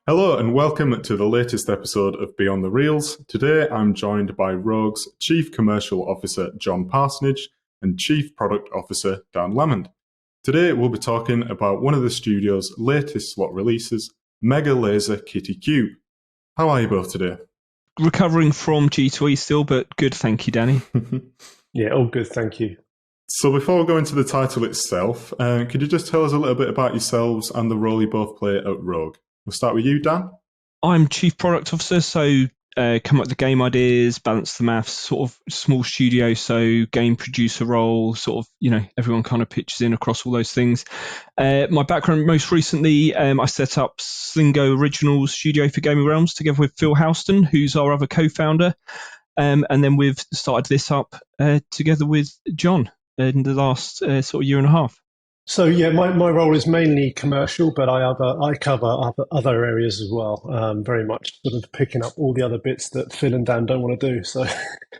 Hello and welcome to the latest episode of Beyond the Reels. Today I'm joined by Rogue's Chief Commercial Officer John Parsonage and Chief Product Officer Dan Lamond. Today we'll be talking about one of the studio's latest slot releases, Mega Laser Kitty Cube. How are you both today? Recovering from G2E still, but good, thank you, Danny. Yeah, all good, thank you. So before we go into the title itself, could you just tell us a little bit about yourselves and the role you both play at Rogue? We'll start with you, Dan. I'm Chief Product Officer, so come up with the game ideas, balance the maths, sort of small studio, so game producer role, sort of, everyone kind of pitches in across all those things. My background, most recently, I set up Slingo Originals Studio for Gaming Realms together with Phil Houston, who's our other co-founder. And then we've started this up together with John in the last sort of year and a half. So yeah, my role is mainly commercial, but I cover other areas as well. Very much sort of picking up all the other bits that Phil and Dan don't want to do. So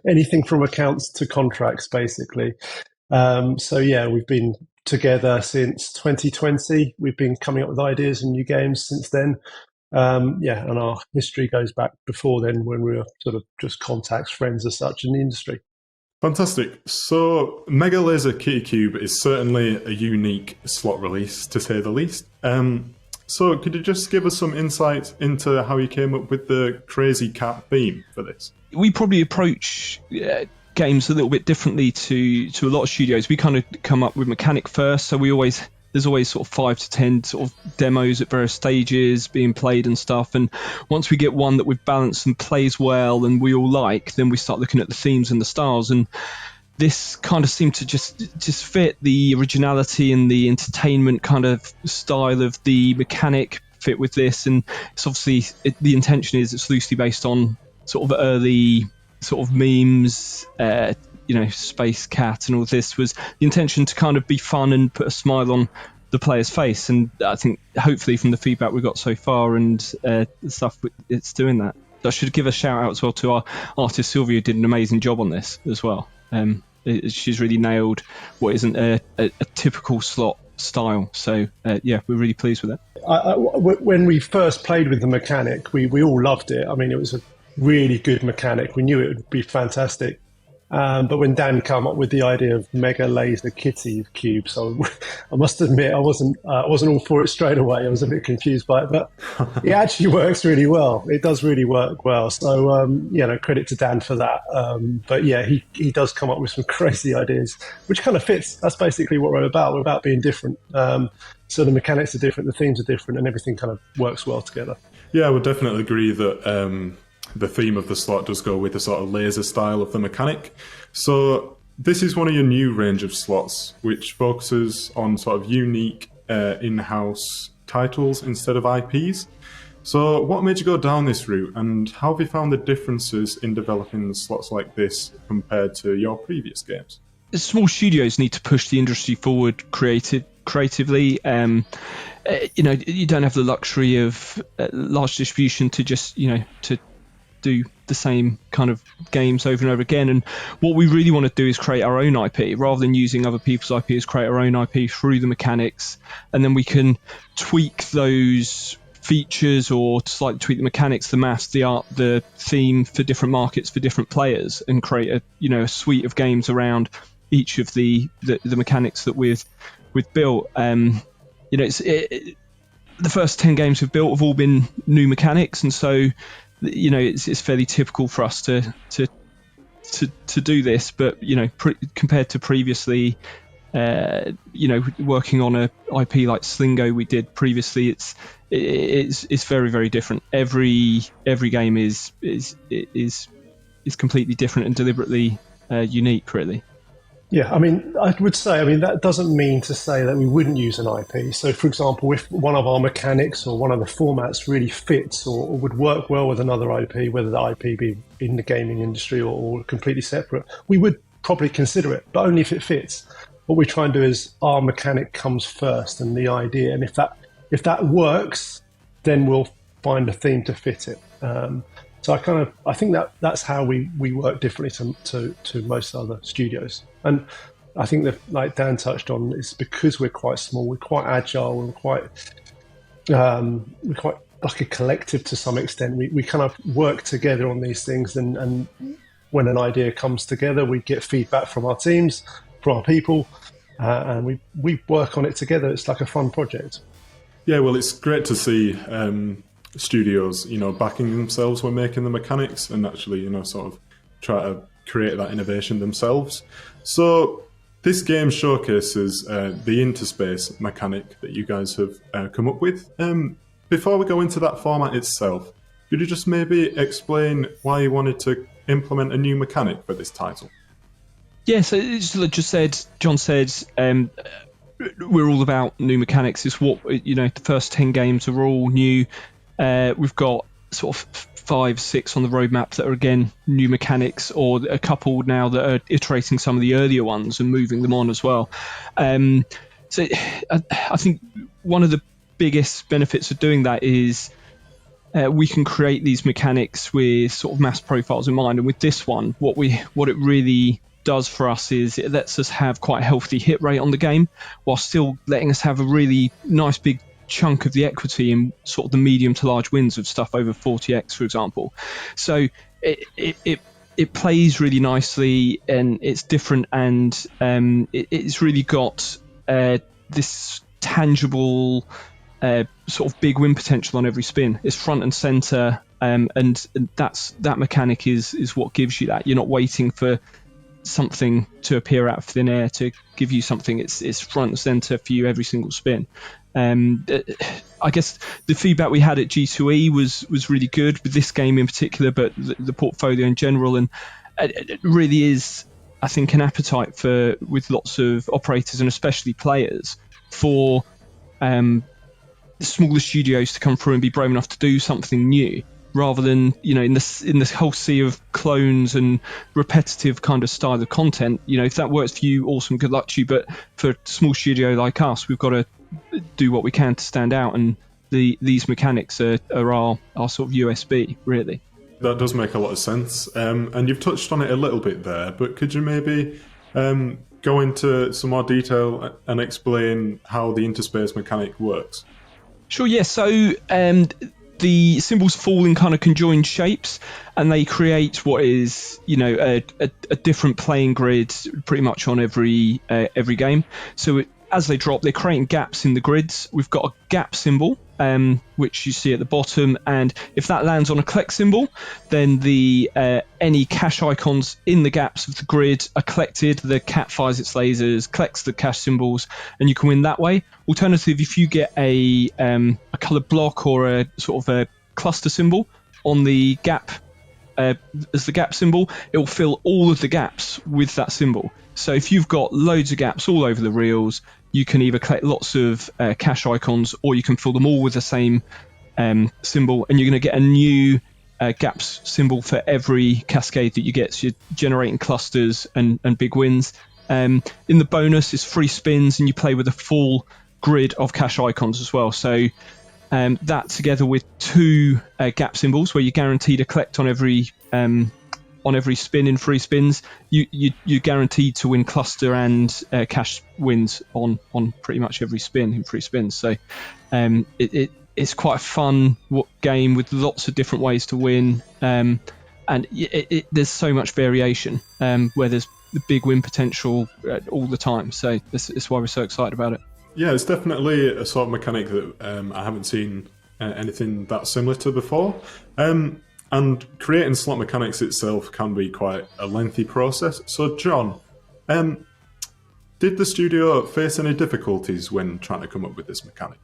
anything from accounts to contracts, basically. So yeah, we've been together since 2020. We've been coming up with ideas and new games since then. And our history goes back before then when we were sort of just contacts, friends as such in the industry. Fantastic. So Mega Laser Kitty Cube is certainly a unique slot release, to say the least. So could you just give us some insight into how you came up with the crazy cat theme for this? We probably approach games a little bit differently to a lot of studios. We kind of come up with mechanic first, so there's always sort of 5 to 10 sort of demos at various stages being played and stuff. And once we get one that we've balanced and plays well and we all like, then we start looking at the themes and the styles. And this kind of seemed to just fit the originality and the entertainment kind of style of the mechanic fit with this. And it's obviously, the intention is it's loosely based on sort of early sort of memes, Space Cat and all this was the intention to kind of be fun and put a smile on the player's face. And I think hopefully from the feedback we got so far and the stuff, it's doing that. I should give a shout out as well to our artist Sylvia, who did an amazing job on this as well. She's really nailed what isn't a typical slot style. So we're really pleased with it. When we first played with the mechanic, we all loved it. I mean, it was a really good mechanic. We knew it would be fantastic. But when Dan came up with the idea of Mega Laser Kitty Cube, so I must admit I wasn't all for it straight away. I was a bit confused by it, but it actually works really well. It does really work well. So credit to Dan for that. But yeah, he does come up with some crazy ideas, which kind of fits. That's basically what we're about. We're about being different. So the mechanics are different, the themes are different, and everything kind of works well together. Yeah, I would definitely agree that the theme of the slot does go with the sort of laser style of the mechanic. So this is one of your new range of slots, which focuses on sort of unique in-house titles instead of IPs. So what made you go down this route, and how have you found the differences in developing slots like this compared to your previous games? Small studios need to push the industry forward creatively. You don't have the luxury of large distribution to just, to do the same kind of games over and over again. And what we really want to do is create our own IP rather than using other people's IP, is create our own IP through the mechanics, and then we can tweak those features or slightly tweak the mechanics, the maths, the art, the theme for different markets, for different players, and create a suite of games around each of the mechanics that we've built. The first 10 games we've built have all been new mechanics, and so it's fairly typical for us to do this. But compared to previously, working on a IP like Slingo we did previously, it's very, very different. Every game is completely different and deliberately unique, really. Yeah, I mean, I would say, that doesn't mean to say that we wouldn't use an IP. So, for example, if one of our mechanics or one of the formats really fits or would work well with another IP, whether the IP be in the gaming industry or completely separate, we would probably consider it, but only if it fits. What we try and do is our mechanic comes first and the idea, and if that works, then we'll find a theme to fit it. So I think that's how we work differently to most other studios. And I think that, like Dan touched on, it's because we're quite small, we're quite agile, and we're quite like a collective to some extent. We kind of work together on these things, and when an idea comes together, we get feedback from our teams, from our people, and we work on it together. It's like a fun project. Yeah, well, it's great to see studios, backing themselves when making the mechanics and actually, sort of try to create that innovation themselves. So this game showcases the Interspace mechanic that you guys have come up with. Before we go into that format itself, could you just maybe explain why you wanted to implement a new mechanic for this title? Yeah, so John said, we're all about new mechanics. It's what, the first 10 games are all new. We've got sort of 5, 6 on the roadmap that are, again, new mechanics, or a couple now that are iterating some of the earlier ones and moving them on as well. So I think one of the biggest benefits of doing that is we can create these mechanics with sort of mass profiles in mind. And with this one, what it really does for us is it lets us have quite a healthy hit rate on the game, while still letting us have a really nice big chunk of the equity in sort of the medium to large wins of stuff over 40x, for example. So it plays really nicely, and it's different, and it's really got this tangible sort of big win potential on every spin. It's front and center, and that mechanic is what gives you that. You're not waiting for something to appear out of thin air to give you something. It's front and center for you every single spin. I guess the feedback we had at G2E was really good with this game in particular, but the portfolio in general, and it really is, I think, an appetite with lots of operators and especially players for smaller studios to come through and be brave enough to do something new, rather than in this whole sea of clones and repetitive kind of style of content. If that works for you, awesome, good luck to you. But for a small studio like us, we've got to do what we can to stand out, and these mechanics are our sort of USB, really. That does make a lot of sense, and you've touched on it a little bit there, but could you maybe go into some more detail and explain how the Interspace mechanic works? Sure, yeah. So the symbols fall in kind of conjoined shapes, and they create what is, a different playing grid pretty much on every game. So as they drop, they're creating gaps in the grids. We've got a gap symbol, which you see at the bottom, and if that lands on a collect symbol, then any cache icons in the gaps of the grid are collected. The cat fires its lasers, collects the cache symbols, and you can win that way. Alternatively, if you get a colored block or a sort of a cluster symbol on the gap as the gap symbol, it will fill all of the gaps with that symbol. So if you've got loads of gaps all over the reels, you can either collect lots of cache icons, or you can fill them all with the same symbol, and you're going to get a new gaps symbol for every cascade that you get. So you're generating clusters and big wins. In the bonus, it's free spins, and you play with a full grid of cache icons as well. So that, together with 2 gap symbols, where you're guaranteed to collect on every spin in free spins, you're guaranteed to win cluster and cash wins on pretty much every spin in free spins. So it's quite a fun game with lots of different ways to win, and there's so much variation where there's the big win potential all the time. So that's why we're so excited about it. Yeah, it's definitely a sort of mechanic that I haven't seen anything that similar to before. And creating slot mechanics itself can be quite a lengthy process. So, John, did the studio face any difficulties when trying to come up with this mechanic?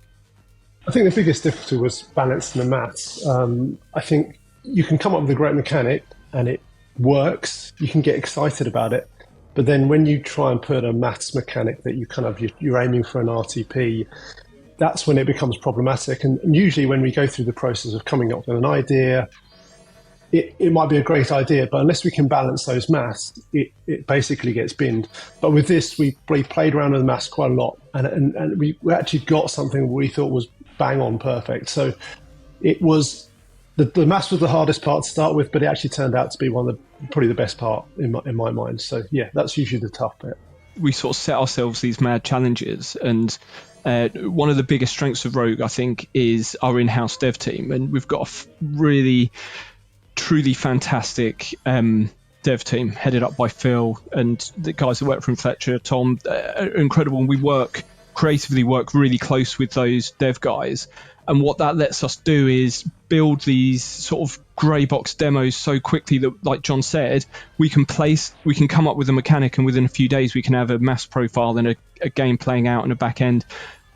I think the biggest difficulty was balancing the maths. I think you can come up with a great mechanic and it works, you can get excited about it, but then when you try and put a maths mechanic that you're aiming for an RTP, that's when it becomes problematic. And usually when we go through the process of coming up with an idea, it might be a great idea, but unless we can balance those maths, it basically gets binned. But with this, we played around with the maths quite a lot, and we actually got something we thought was bang on perfect. So it was the maths was the hardest part to start with, but it actually turned out to be probably the best part in my mind. So yeah, that's usually the tough bit. We sort of set ourselves these mad challenges, and one of the biggest strengths of Rogue, I think, is our in-house dev team, and we've got a really, truly fantastic dev team headed up by Phil, and the guys that work from Fletcher, Tom, are incredible. And we creatively work really close with those dev guys. And what that lets us do is build these sort of grey box demos so quickly that, like John said, we can come up with a mechanic, and within a few days we can have a mass profile and a game playing out in a back end.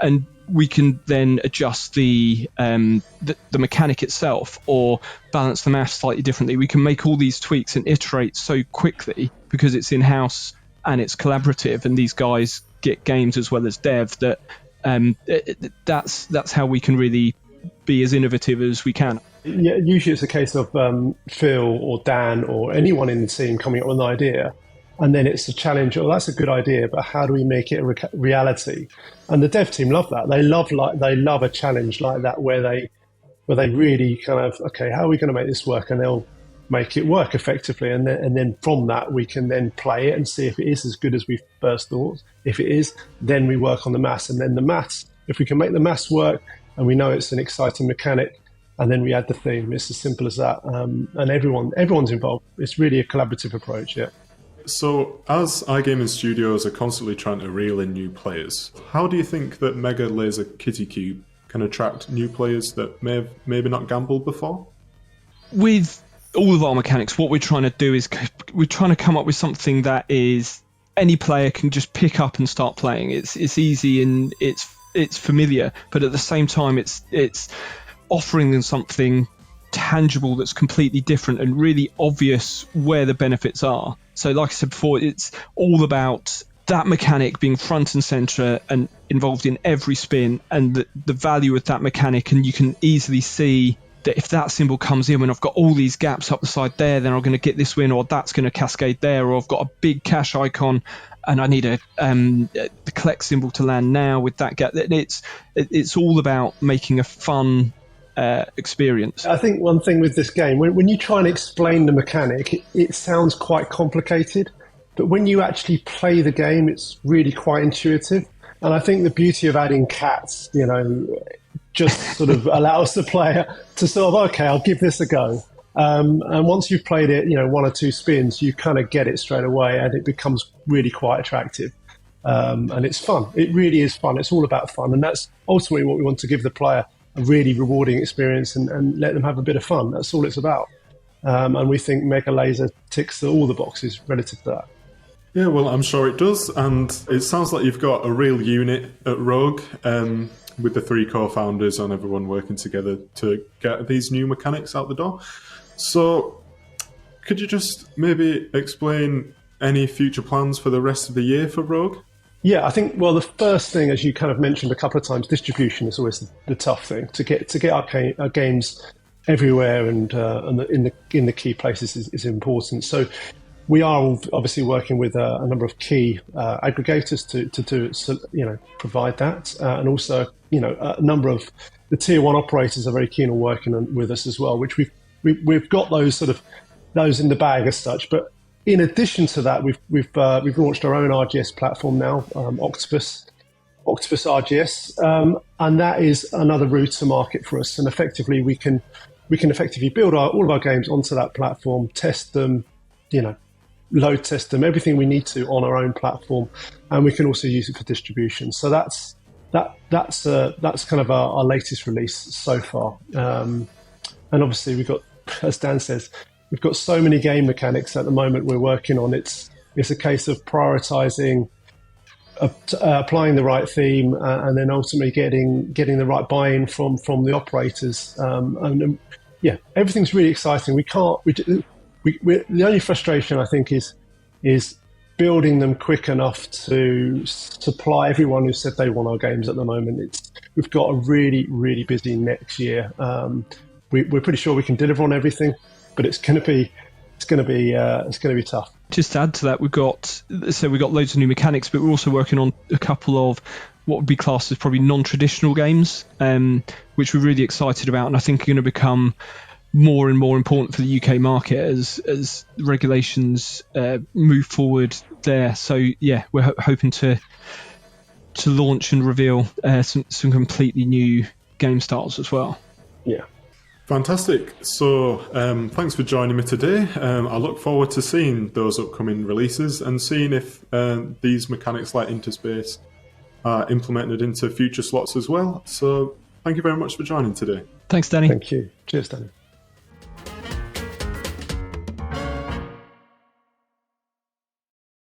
And we can then adjust the mechanic itself or balance the math slightly differently. We can make all these tweaks and iterate so quickly because it's in-house and it's collaborative, and these guys get games as well as dev, that that's how we can really be as innovative as we can. Yeah, usually it's a case of Phil or Dan or anyone in the team coming up with an idea, and then it's a challenge. Oh, that's a good idea, but how do we make it a reality? And the dev team love that. They love a challenge like that where they really kind of, okay, how are we going to make this work? And they'll make it work effectively, and then from that we can then play it and see if it is as good as we first thought. If it is, then we work on the maths, and then the maths, if we can make the maths work and we know it's an exciting mechanic, and then we add the theme. It's as simple as that, and everyone's involved. It's really a collaborative approach. Yeah. So as iGaming studios are constantly trying to reel in new players, how do you think that Mega Laser Kitty Cube can attract new players that may have maybe not gambled before? With all of our mechanics, what we're trying to do is we're trying to come up with something that is any player can just pick up and start playing. It's easy and it's familiar, but at the same time it's offering them something tangible that's completely different and really obvious where the benefits are. So like I said before, it's all about that mechanic being front and center and involved in every spin, and the value of that mechanic. And you can easily see that if that symbol comes in when I've got all these gaps up the side there, then I'm going to get this win, or that's going to cascade there, or I've got a big cash icon and I need the collect symbol to land now with that gap. It's all about making a fun experience. I think one thing with this game, when you try and explain the mechanic, it sounds quite complicated, but when you actually play the game, it's really quite intuitive. And I think the beauty of adding cats, just sort of allows the player to sort of, okay, I'll give this a go. And once you've played it, one or two spins, you kind of get it straight away, and it becomes really quite attractive. And it's fun. It really is fun. It's all about fun. And that's ultimately what we want to give the player, a really rewarding experience, and let them have a bit of fun. That's all it's about. And we think Mega Laser ticks all the boxes relative to that. Yeah, well, I'm sure it does. And it sounds like you've got a real unit at Rogue, with the three co-founders and everyone working together to get these new mechanics out the door. So could you just maybe explain any future plans for the rest of the year for Rogue? Yeah, I think, well, the first thing, as you kind of mentioned a couple of times, distribution is always the tough thing. To get our games everywhere and in the key places is important. So we are obviously working with a number of key aggregators to provide that, and also a number of the tier one operators are very keen on working with us as well, which we've got those in the bag as such. But in addition to that, we've launched our own RGS platform now, Octopus RGS, and that is another route to market for us. And effectively, we can effectively build all of our games onto that platform, test them, load test them, everything we need to on our own platform, and we can also use it for distribution. So that's kind of our latest release so far. And obviously we've got, as Dan says, we've got so many game mechanics at the moment we're working on. It's a case of prioritizing, applying the right theme, and then ultimately getting the right buy-in from the operators. Everything's really exciting. The only frustration I think is building them quick enough to supply everyone who said they want our games at the moment. We've got a really, really busy next year. We're pretty sure we can deliver on everything, but it's going to be tough. Just to add to that, we've got loads of new mechanics, but we're also working on a couple of what would be classed as probably non-traditional games, which we're really excited about, and I think are going to become more and more important for the UK market as regulations move forward there. So yeah, we're hoping to to launch and reveal some completely new game styles as well. Yeah. Fantastic. So thanks for joining me today. I look forward to seeing those upcoming releases and seeing if these mechanics like Interspace are implemented into future slots as well. So thank you very much for joining today. Thanks, Danny. Thank you. Cheers, Danny.